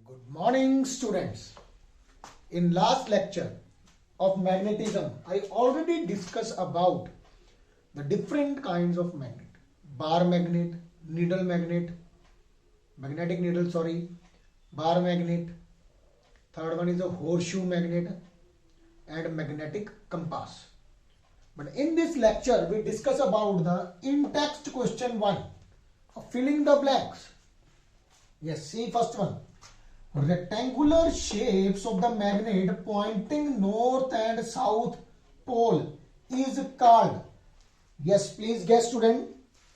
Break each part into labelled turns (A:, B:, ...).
A: Good morning, students. In last lecture of magnetism, I already discussed about the different kinds of magnet. Bar magnet, needle magnet, magnetic needle, bar magnet. Third one is a horseshoe magnet and magnetic compass. But in this lecture, we discuss about the in-text question 1, filling the blanks. Yes, see first one. Rectangular shapes of the magnet pointing north and south pole is called. Yes, please guess, student.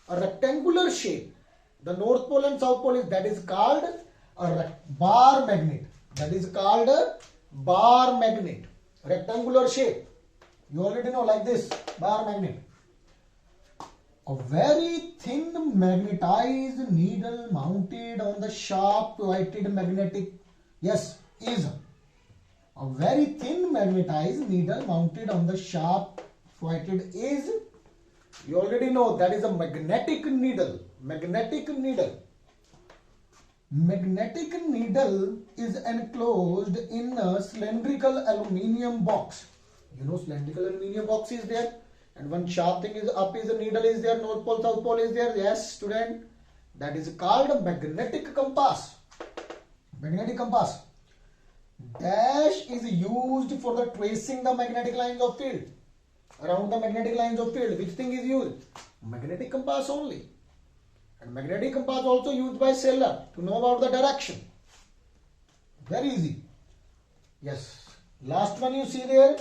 A: A rectangular shape, the north pole and south pole is called a bar magnet. That is called a bar magnet. Rectangular shape. You already know, like this, bar magnet. A very thin magnetized needle mounted on the sharp pointed magnetic. Yes, is a very thin magnetized needle mounted on the sharp pointed is. You already know that is a magnetic needle. Magnetic needle. Magnetic needle is enclosed in a cylindrical aluminium box. You know, cylindrical aluminium box is there. And one sharp thing is up, is a needle is there, north pole, south pole is there. Yes, student. That is called a magnetic compass. Magnetic compass. Dash is used for the tracing the magnetic lines of field. Around the magnetic lines of field, which thing is used? Magnetic compass only. And magnetic compass also used by sailor to know about the direction. Very easy. Yes. Last one you see there.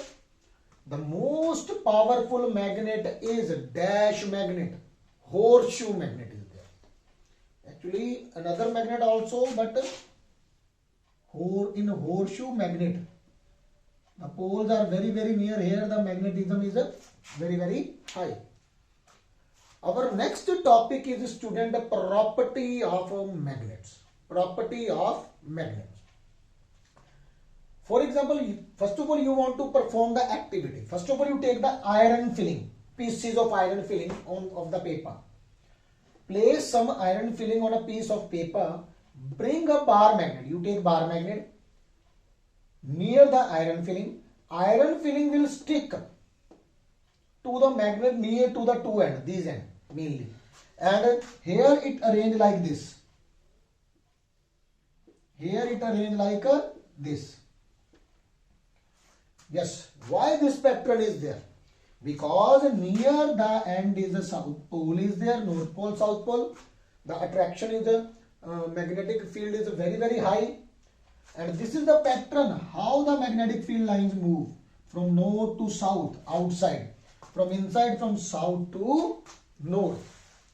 A: The most powerful magnet is dash magnet. Horseshoe magnet is there. Actually, another magnet also, but in horseshoe magnet, the poles are very near. Here the magnetism is very high. Our next topic is, student, property of magnets. Property of magnets. For example, first of all, you want to perform the activity. First of all, you take the iron filling, pieces of iron filling of the paper. Place some iron filling on a piece of paper. Bring a bar magnet. You take bar magnet near the iron filling. Iron filling will stick to the magnet near to the two ends, these ends mainly. And here it arranged like this. Here it arranged like this. Yes, why this pattern is there? Because near the end is the south pole is there, north pole, south pole. The attraction is the magnetic field is very high. And this is the pattern how the magnetic field lines move from north to south, outside. From inside, from south to north.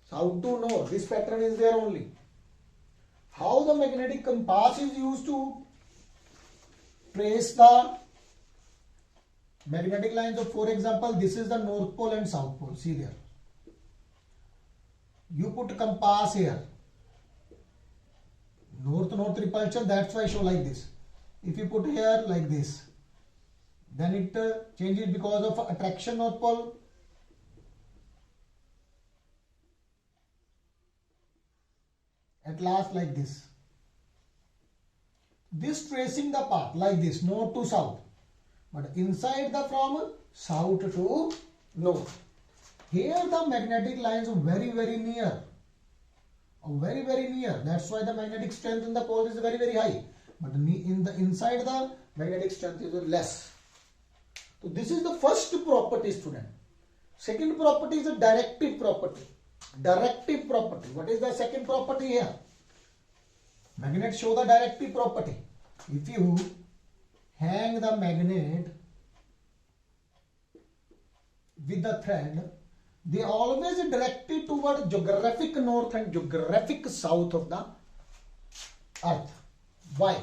A: South to north. This pattern is there only. How the magnetic compass is used to trace the magnetic lines of, for example, this is the north pole and south pole. See there. You put compass here. North repulsion, that's why I show like this. If you put here like this, then it changes because of attraction north pole. At last like this. This tracing the path like this, north to south. But inside the from south to north. Here the magnetic lines are very near. Very near. That's why the magnetic strength in the pole is very high. But in the inside the magnetic strength is less. So this is the first property, student. Second property is a directive property. Directive property. What is the second property here? Magnets show the directive property. If you hang the magnet with the thread, they always directed toward geographic north and geographic south of the earth. Why?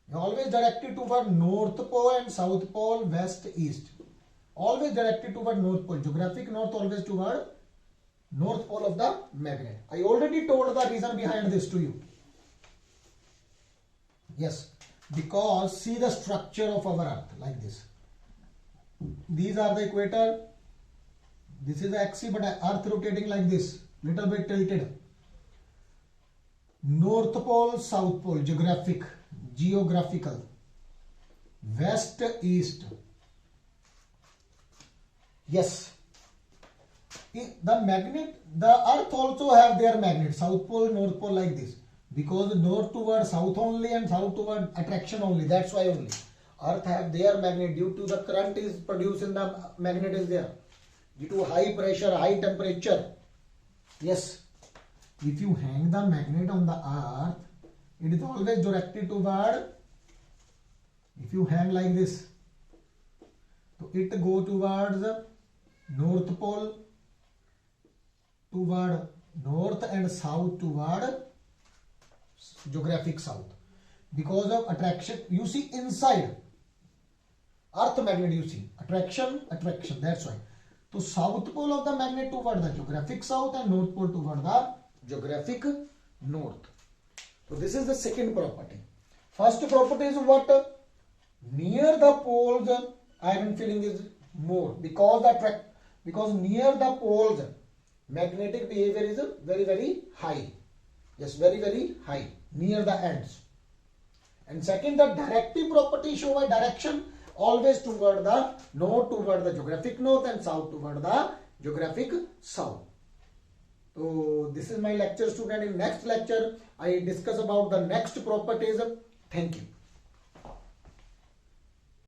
A: They always directed toward north pole and south pole, west, east. Always directed toward north pole. Geographic north always toward north pole of the magnet. I already told the reason behind this to you. Yes. Because see the structure of our earth like this. These are the equator. This is the axis, but earth rotating like this, little bit tilted. North Pole, South Pole, geographical, west, east. Yes. The magnet, the earth also have their magnet, south pole, north pole, like this, because north toward south only and south toward attraction only, that's why only earth have their magnet, due to the current is produced in the magnet is there, due to high pressure, high temperature. Yes, if you hang the magnet on the earth, it is always directed toward, if you hang like this, so it go towards the north pole, toward north, and south toward geographic south, because of attraction. You see inside earth magnet, you see attraction, that's why. So south pole of the magnet toward the geographic south and north pole toward the geographic north. So this is the second property. First property is what? Near the poles iron filling is more, because near the poles magnetic behavior is very high. Yes, very high near the ends. And second, the directive property show a direction always toward the north, toward the geographic north, and south toward the geographic south. So this is my lecture, student. In next lecture I discuss about the next properties. Thank you.